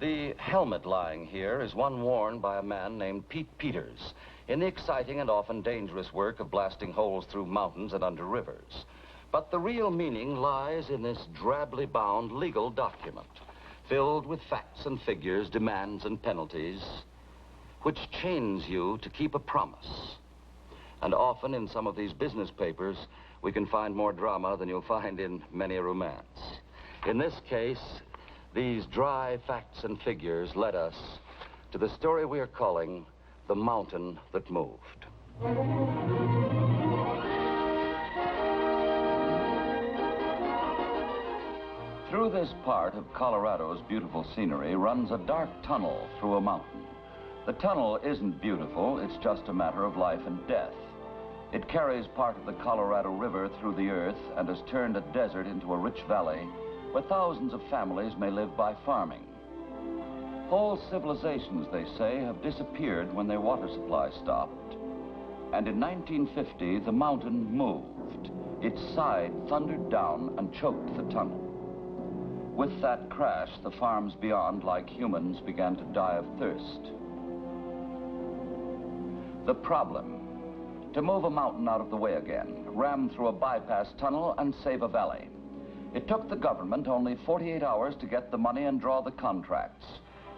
The helmet lying here is one worn by a man named Pete Peters in the exciting and often dangerous work of blasting holes through mountains and under rivers. But the real meaning lies in this drably bound legal document, filled with facts and figures, demands and penalties, which chains you to keep a promise. And often in some of these business papers, we can find more drama than you'll find in many a romance. In this case, these dry facts and figures led us to the story we are calling The Mountain That Moved. Through this part of Colorado's beautiful scenery runs a dark tunnel through a mountain. The tunnel isn't beautiful, it's just a matter of life and death. It carries part of the Colorado River through the earth and has turned a desert into a rich valley where thousands of families may live by farming. Whole civilizations, they say, have disappeared when their water supply stopped. And in 1950, the mountain moved. Its side thundered down and choked the tunnel. With that crash, the farms beyond, like humans, began to die of thirst. The problem: to move a mountain out of the way again, ram through a bypass tunnel and save a valley. It took the government only 48 hours to get the money and draw the contracts.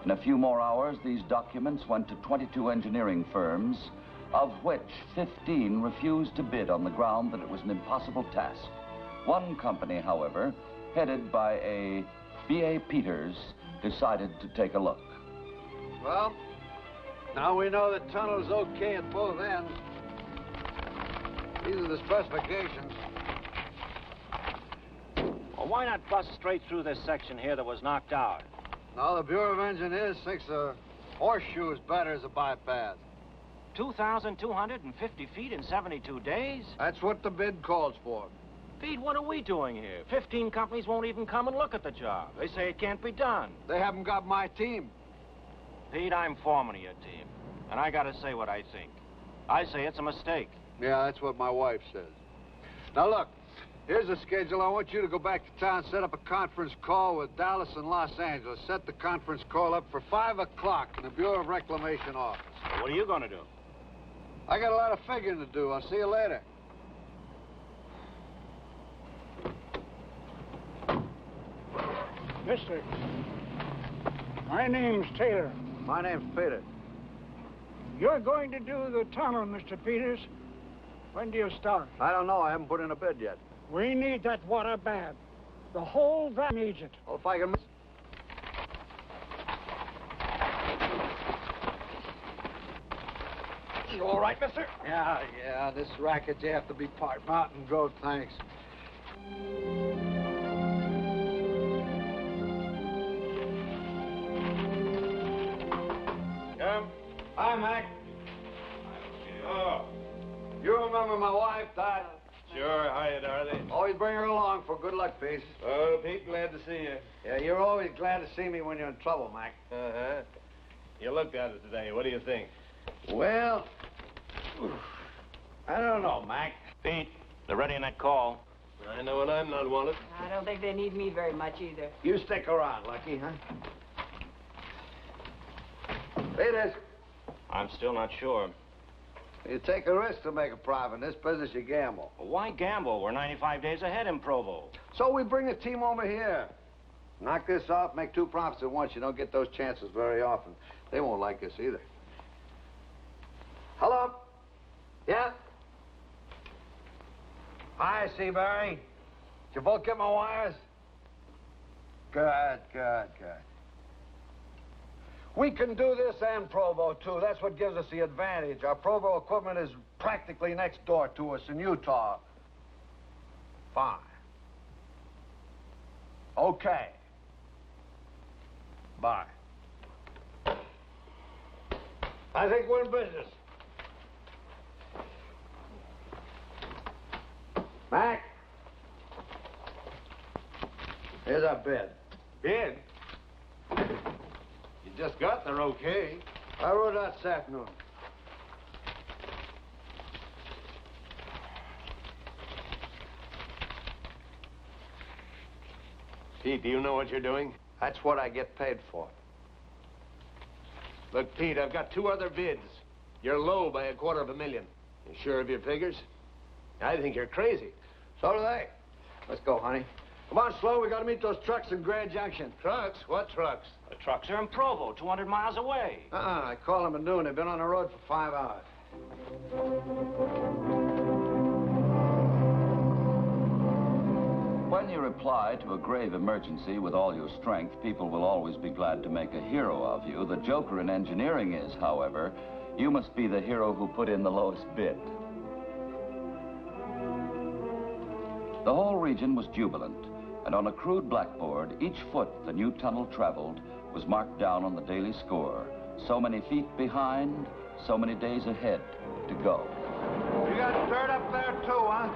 In a few more hours, these documents went to 22 engineering firms, of which 15 refused to bid on the ground that it was an impossible task. One company, however, headed by a B.A. Peters, decided to take a look. Well, now we know the tunnel's okay at both ends. These are the specifications. Well, why not bust straight through this section here that was knocked out? Now, the Bureau of Engineers thinks a horseshoe is better as a bypass. 2,250 feet in 72 days? That's what the bid calls for. Pete, what are we doing here? 15 companies won't even come and look at the job. They say it can't be done. They haven't got my team. Pete, I'm foreman of your team, and I gotta say what I think. I say it's a mistake. Yeah, that's what my wife says. Now, look, here's the schedule. I want you to go back to town, set up a conference call with Dallas and Los Angeles. Set the conference call up for 5 o'clock in the Bureau of Reclamation office. So what are you gonna do? I got a lot of figuring to do. I'll see you later. Mister, my name's Taylor. My name's Peter. You're going to do the tunnel, Mr. Peters. When do you start? I don't know. I haven't put in a bid yet. We need that water bad. The whole valley needs it. Well, if I can... You all right, mister? Yeah, this racket, you have to be part mountain goat, thanks. Hi, Mac. Oh, you remember my wife, Dot? Sure. Hiya, darling. Always bring her along for good luck, Pete. Oh, Pete, glad to see you. Yeah, you're always glad to see me when you're in trouble, Mac. Uh-huh. You looked at it today. What do you think? Well, I don't know, Mac. Pete, they're ready in that call. I know when I'm not wanted. I don't think they need me very much either. You stick around, Lucky, huh? Peters, I'm still not sure. you take a risk to make a profit. In this business, you gamble. Well, why gamble? We're 95 days ahead in Provo. So we bring a team over here. Knock this off, make 2 profits at once. You don't get those chances very often. They won't like us either. Hello? Yeah? Hi, Seabury. Did you both get my wires? Good. We can do this and Provo, too. That's what gives us the advantage. Our Provo equipment is practically next door to us in Utah. Fine. Okay. Bye. I think we're in business. Mac? Here's our bid. Bid? You just got there okay. I wrote out this afternoon. Pete, do you know what you're doing? That's what I get paid for. Look, Pete, I've got 2 other bids. You're low by $250,000. You sure of your figures? I think you're crazy. So do they. Let's go, honey. Come on, Slow. We got to meet those trucks in Grand Junction. Trucks? What trucks? The trucks are in Provo, 200 miles away. I called them at noon. They've been on the road for 5 hours. When you reply to a grave emergency with all your strength, people will always be glad to make a hero of you. The joker in engineering is, however, you must be the hero who put in the lowest bid. The whole region was jubilant, and on a crude blackboard, each foot the new tunnel traveled was marked down on the daily score. So many feet behind, so many days ahead to go. You got dirt up there, too, huh?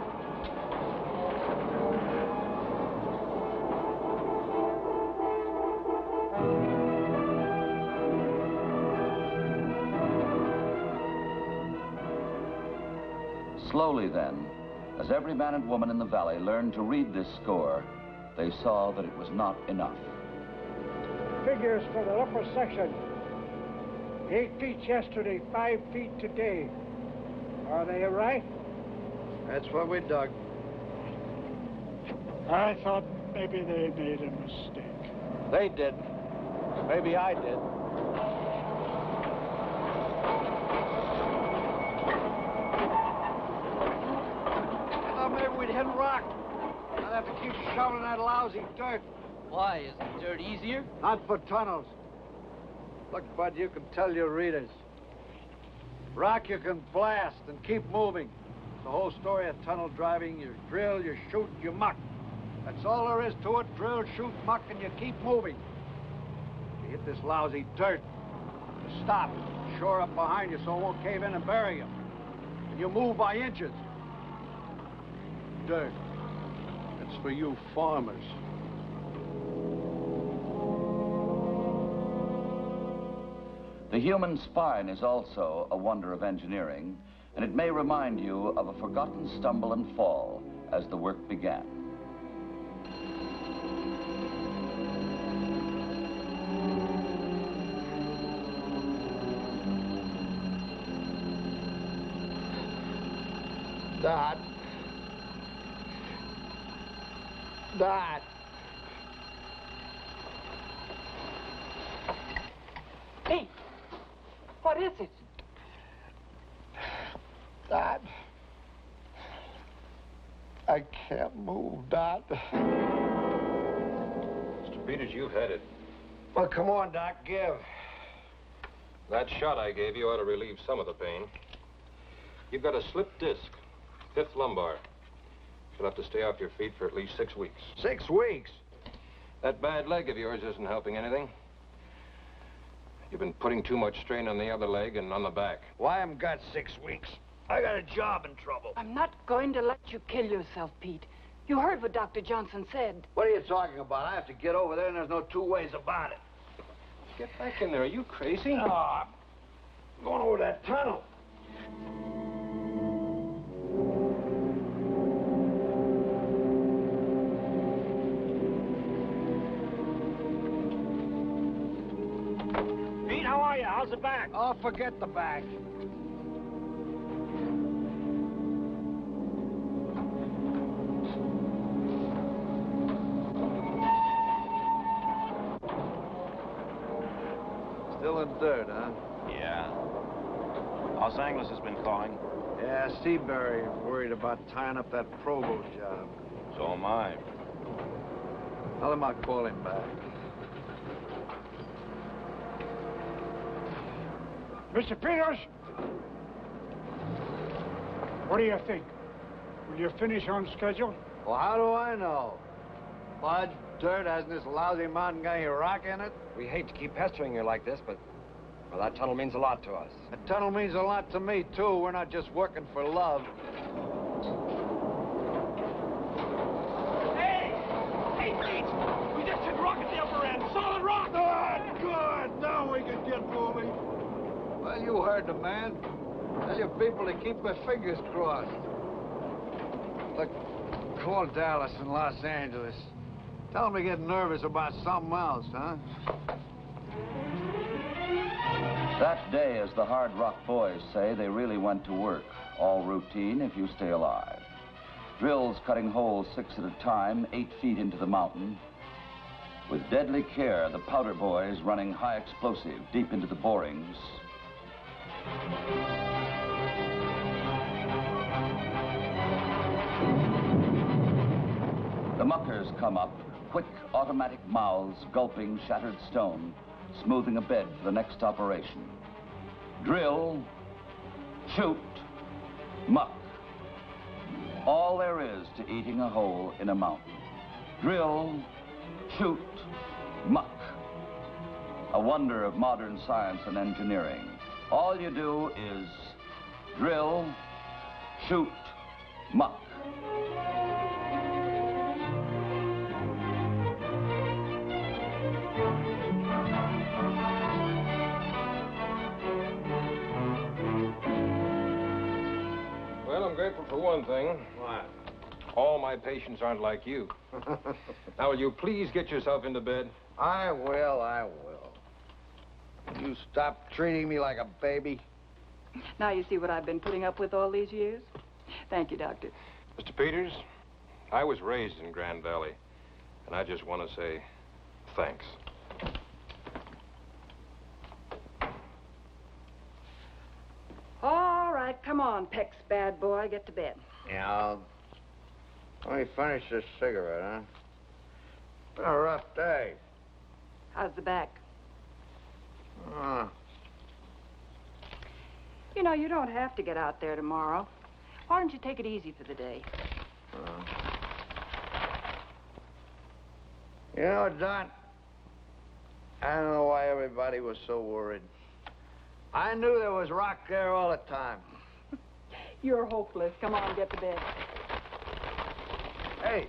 Slowly then, as every man and woman in the valley learned to read this score, they saw that it was not enough. Figures for the upper section. 8 feet yesterday, 5 feet today. Are they right? That's what we dug. I thought maybe they made a mistake. They didn't. Maybe I did. I thought maybe we'd hit rock. I'd have to keep shoveling that lousy dirt. Why? Isn't dirt easier? Not for tunnels. Look, Bud, you can tell your readers. Rock you can blast and keep moving. It's the whole story of tunnel driving. You drill, you shoot, you muck. That's all there is to it. Drill, shoot, muck, and you keep moving. You hit this lousy dirt. You stop. Shore up behind you so it won't cave in and bury you. And you move by inches. Dirt. That's for you farmers. The human spine is also a wonder of engineering, and it may remind you of a forgotten stumble and fall as the work began. Dad. Dad. Hey, what is it? Dad. I can't move, Dad. Mr. Peters, you've had it. Well, come on, Doc, give. That shot I gave you ought to relieve some of the pain. You've got a slipped disc, 5th lumbar. You'll have to stay off your feet for at least 6 weeks. 6 weeks? That bad leg of yours isn't helping anything. You've been putting too much strain on the other leg and on the back. Well, I haven't got 6 weeks. I got a job in trouble. I'm not going to let you kill yourself, Pete. You heard what Dr. Johnson said. What are you talking about? I have to get over there, and there's no 2 ways about it. Get back in there. Are you crazy? Oh, I'm going over that tunnel. Pete, how are you? How's the back? Oh, forget the back. Still in dirt, huh? Yeah. Los Angeles has been calling. Yeah, Seabury worried about tying up that Provo job. So am I. Tell him I'll call him back. Mr. Peters? What do you think? Will you finish on schedule? Well, how do I know? Mud, dirt, hasn't this lousy mountain got any rock in it? We hate to keep pestering you like this, but well, that tunnel means a lot to us. The tunnel means a lot to me, too. We're not just working for love. Hey, Pete! We just hit rock at the upper end. Solid rock! Good. Now we can get moving. Well, you heard the man. Tell your people to keep their fingers crossed. Look, call Dallas in Los Angeles. Tell them to get nervous about something else, huh? That day, as the Hard Rock Boys say, they really went to work. All routine if you stay alive. Drills cutting holes 6 at a time, 8 feet into the mountain. With deadly care, the powder boys running high explosive deep into the borings. The muckers come up, quick automatic mouths gulping shattered stone, smoothing a bed for the next operation. Drill, shoot, muck. All there is to eating a hole in a mountain. Drill, shoot, muck. A wonder of modern science and engineering. All you do is drill, shoot, muck. Well, I'm grateful for one thing. What? All my patients aren't like you. Now, will you please get yourself into bed? I will. You stop treating me like a baby? Now you see what I've been putting up with all these years? Thank you, Doctor. Mr. Peters, I was raised in Grand Valley, and I just want to say thanks. All right, come on, Peck's bad boy. Get to bed. Yeah. Let me finish this cigarette, huh? Been a rough day. How's the back? Uh, You know, you don't have to get out there tomorrow. Why don't you take it easy for the day? You know, Don, I don't know why everybody was so worried. I knew there was rock there all the time. You're hopeless. Come on, get to bed. Hey.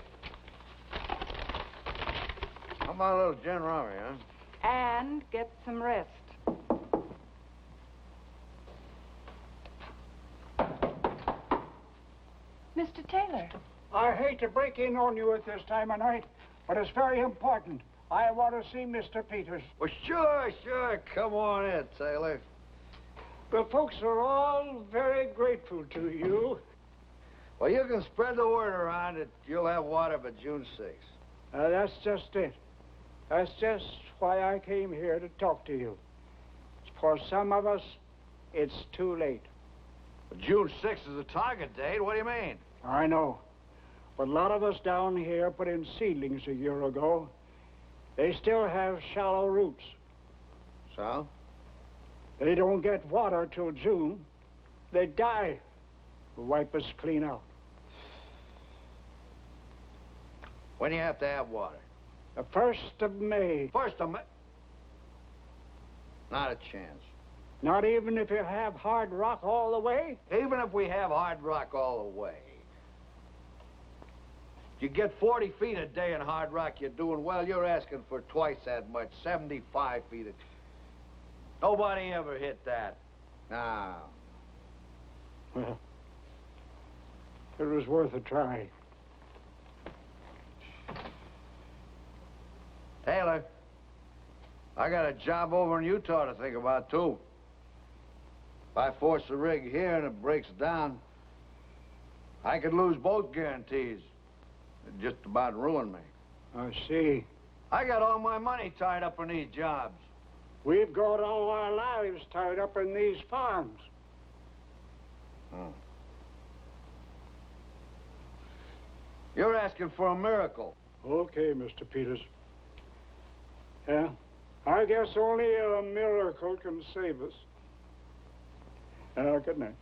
How about a little gin rummy, huh? And get some rest. Mr. Taylor. I hate to break in on you at this time of night, but it's very important. I want to see Mr. Peters. Well, sure. Come on in, Taylor. The folks are all very grateful to you. Well, you can spread the word around that you'll have water by June 6th. That's just it. That's just why I came here to talk to you. For some of us, it's too late. June 6th is the target date. What do you mean? I know. But a lot of us down here put in seedlings a year ago. They still have shallow roots. So? They don't get water till June. They die. Wipe us clean out. When do you have to have water? The 1st of May. 1st of May? Not a chance. Not even if you have hard rock all the way? Even if we have hard rock all the way. You get 40 feet a day in hard rock, you're doing well. You're asking for twice that much, 75 feet a... Nobody ever hit that. No. Well, it was worth a try. Taylor, I got a job over in Utah to think about, too. If I force the rig here and it breaks down, I could lose both guarantees. It'd just about ruin me. I see. I got all my money tied up in these jobs. We've got all our lives tied up in these farms. You're asking for a miracle. Okay, Mr. Peters. Yeah, I guess only a miracle can save us. Good night.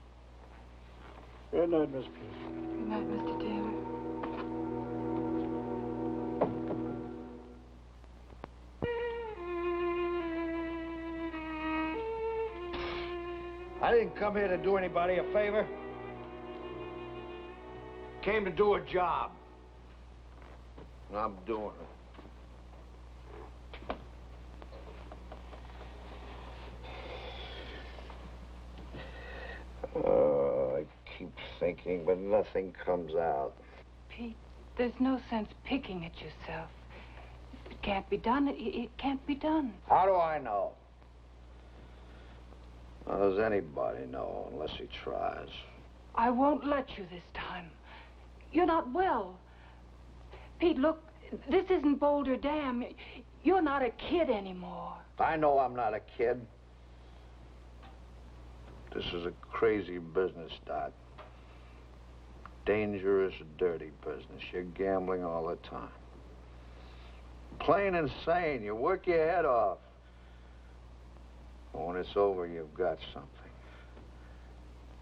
Good night, Miss Peters. Good night, Mr. Taylor. I didn't come here to do anybody a favor. Came to do a job. And I'm doing it. Oh, I keep thinking, but nothing comes out. Pete, there's no sense picking at yourself. If it can't be done, it can't be done. How do I know? How does anybody know unless he tries? I won't let you this time. You're not well. Pete, look, this isn't Boulder Dam. You're not a kid anymore. I know I'm not a kid. This is a crazy business, Dot. Dangerous, dirty business. You're gambling all the time. Plain insane. You work your head off. But when it's over, you've got something.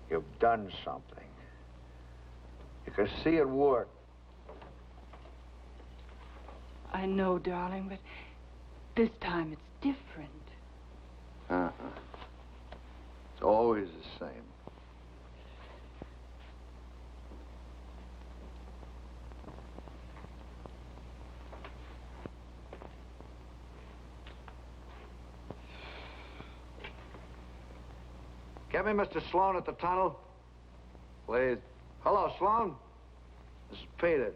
You've done something. You can see it work. I know, darling, but this time it's different. It's always the same. Get me Mr. Sloan at the tunnel, please. Hello, Sloan. This is Peter.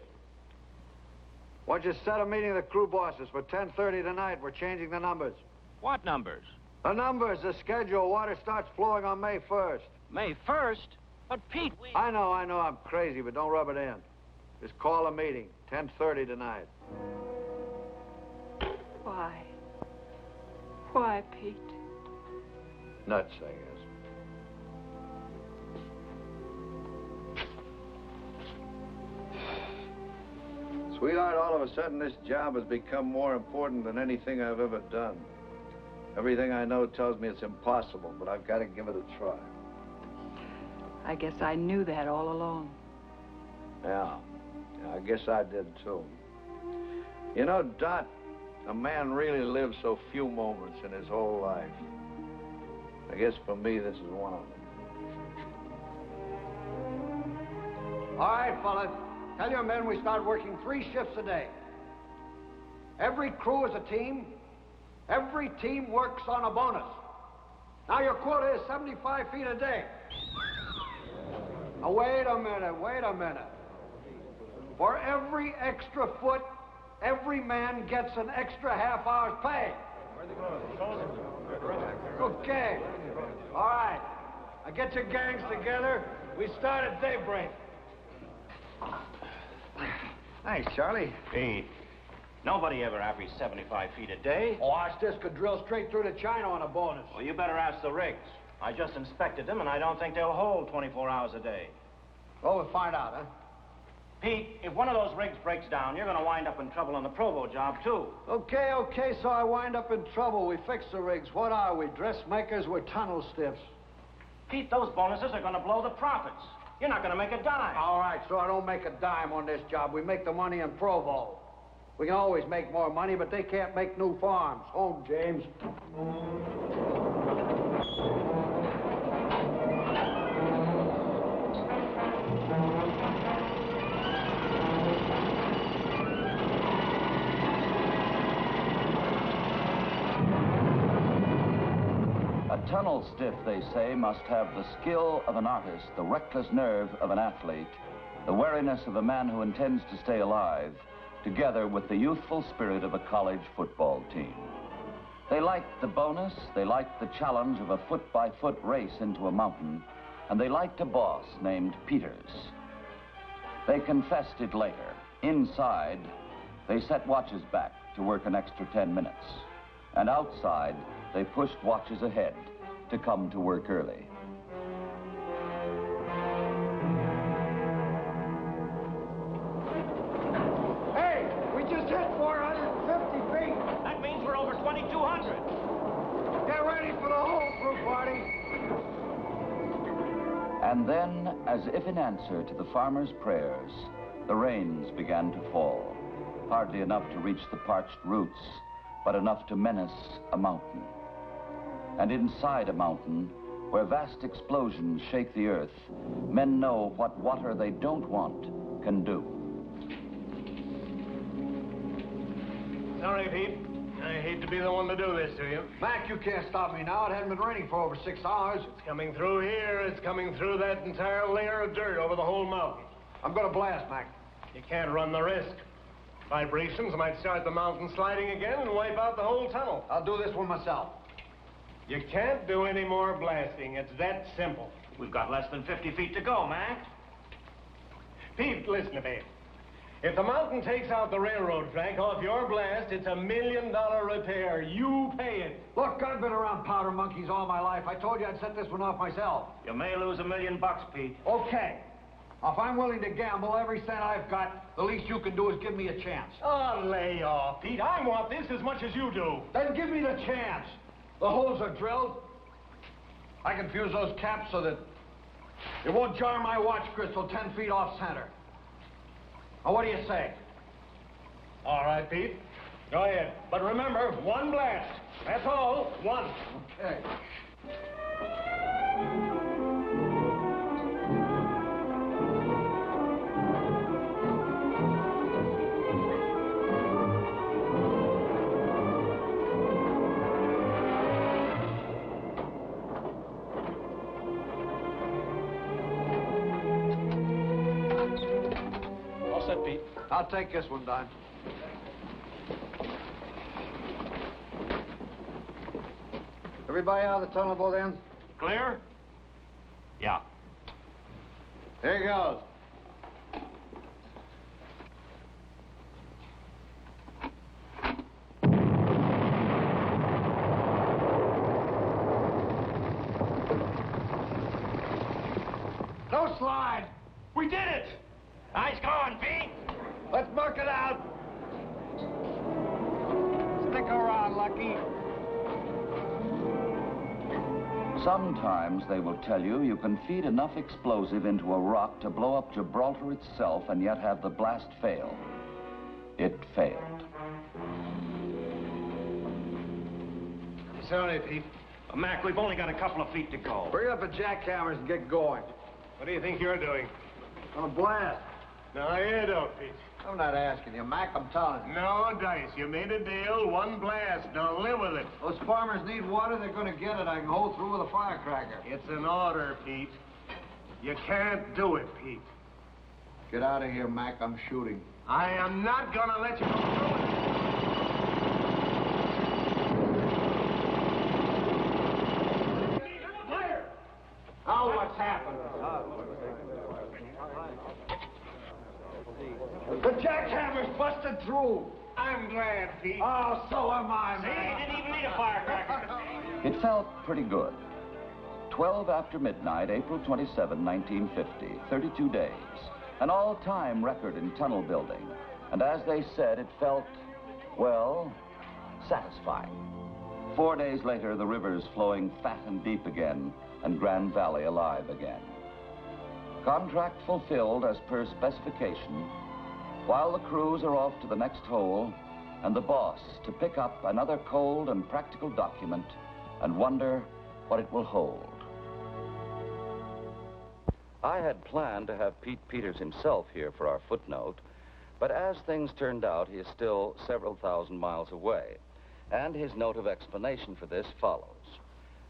Why'd you set a meeting of the crew bosses for 10:30 tonight? We're changing the numbers. What numbers? The numbers, the schedule. Water starts flowing on May 1st. May 1st? But, Pete, we... I know, I'm crazy, but don't rub it in. Just call a meeting, 10:30 tonight. Why? Why, Pete? Nuts, I guess. Sweetheart, all of a sudden this job has become more important than anything I've ever done. Everything I know tells me it's impossible, but I've got to give it a try. I guess I knew that all along. Yeah, I guess I did too. You know, Dot, a man really lives so few moments in his whole life. I guess for me, this is one of them. All right, fellas. Tell your men we start working 3 shifts a day. Every crew is a team. Every team works on a bonus. Now your quota is 75 feet a day. Now wait a minute. For every extra foot, every man gets an extra half hour's pay. Okay. All right. Now get your gangs together. We start at daybreak. Thanks, Charlie. Pete, nobody ever averaged 75 feet a day. Oh, our stiffs could drill straight through to China on a bonus. Well, you better ask the rigs. I just inspected them, and I don't think they'll hold 24 hours a day. Well, we'll find out, huh? Pete, if one of those rigs breaks down, you're going to wind up in trouble on the Provo job, too. Okay, so I wind up in trouble. We fix the rigs. What are we, dressmakers? We're tunnel stiffs. Pete, those bonuses are going to blow the profits. You're not going to make a dime. All right, so I don't make a dime on this job. We make the money in Provo. We can always make more money, but they can't make new farms. Home, James. A tunnel stiff, they say, must have the skill of an artist, the reckless nerve of an athlete, the wariness of a man who intends to stay alive, together with the youthful spirit of a college football team. They liked the bonus, they liked the challenge of a foot-by-foot race into a mountain, and they liked a boss named Peters. They confessed it later. Inside, they set watches back to work an extra 10 minutes. And outside, they pushed watches ahead to come to work early. Hey, we just hit 450 feet. That means we're over 2,200. Get ready for the whole crew party. And then, as if in answer to the farmer's prayers, the rains began to fall. Hardly enough to reach the parched roots, but enough to menace a mountain. And inside a mountain, where vast explosions shake the earth, men know what water they don't want can do. Sorry, Pete. I hate to be the one to do this to you. Mac, you can't stop me now. It hasn't been raining for over 6 hours. It's coming through here. It's coming through that entire layer of dirt over the whole mountain. I'm going to blast, Mac. You can't run the risk. Vibrations might start the mountain sliding again and wipe out the whole tunnel. I'll do this one myself. You can't do any more blasting. It's that simple. We've got less than 50 feet to go, Mac. Pete, listen to me. If the mountain takes out the railroad track off your blast, it's $1 million repair. You pay it. Look, I've been around powder monkeys all my life. I told you I'd set this one off myself. You may lose $1 million, Pete. Okay. If I'm willing to gamble every cent I've got, the least you can do is give me a chance. Oh, lay off, Pete. I want this as much as you do. Then give me the chance. The holes are drilled. I can fuse those caps so that it won't jar my watch crystal 10 feet off center. Now, what do you say? All right, Pete. Go ahead. But remember, one blast. That's all. One. Okay. Pete. I'll take this one, Don. Everybody out of the tunnel both ends? Clear? Yeah. Here he goes. No slide. We did it! Nice going, Pete. Let's muck it out. Stick around, Lucky. Sometimes they will tell you you can feed enough explosive into a rock to blow up Gibraltar itself and yet have the blast fail. It failed. Sorry, Pete. Mac, we've only got a couple of feet to go. Bring up the jackhammers and get going. What do you think you're doing? On a blast. No, you don't, Pete. I'm not asking you, Mac. I'm telling you. No dice. You made a deal, one blast. Now live with it. Those farmers need water. They're going to get it. I can hold through with a firecracker. It's an order, Pete. You can't do it, Pete. Get out of here, Mac. I'm shooting. I am not going to let you go through it. Now what's happened? The jackhammer's busted through. I'm glad, Pete. Oh, so am I, See, man. you didn't even need a firecracker. It felt pretty good. 12 after midnight, April 27, 1950, 32 days. An all-time record in tunnel building. And as they said, it felt, well, satisfying. 4 days later, the river's flowing fat and deep again, and Grand Valley alive again. Contract fulfilled as per specification, while the crews are off to the next hole, and the boss to pick up another cold and practical document and wonder what it will hold. I had planned to have Pete Peters himself here for our footnote, but as things turned out, he is still several thousand miles away, and his note of explanation for this follows.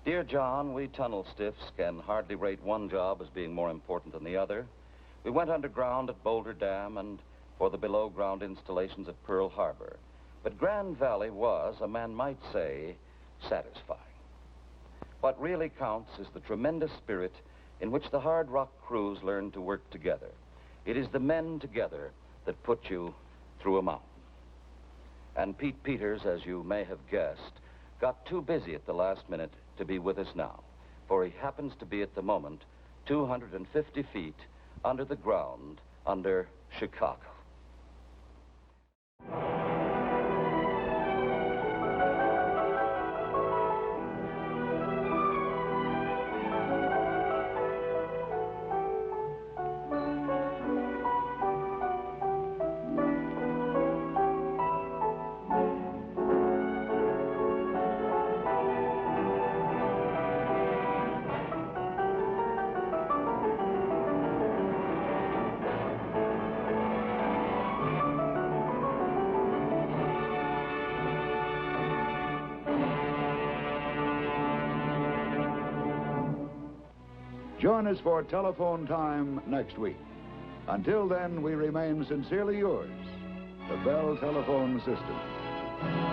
Dear John, we tunnel stiffs can hardly rate one job as being more important than the other. We went underground at Boulder Dam and for the below-ground installations at Pearl Harbor. But Grand Valley was, a man might say, satisfying. What really counts is the tremendous spirit in which the hard rock crews learn to work together. It is the men together that put you through a mountain. And Pete Peters, as you may have guessed, got too busy at the last minute to be with us now, for he happens to be at the moment 250 feet under the ground under Chicago. Join us for Telephone Time next week. Until then, we remain sincerely yours, the Bell Telephone System.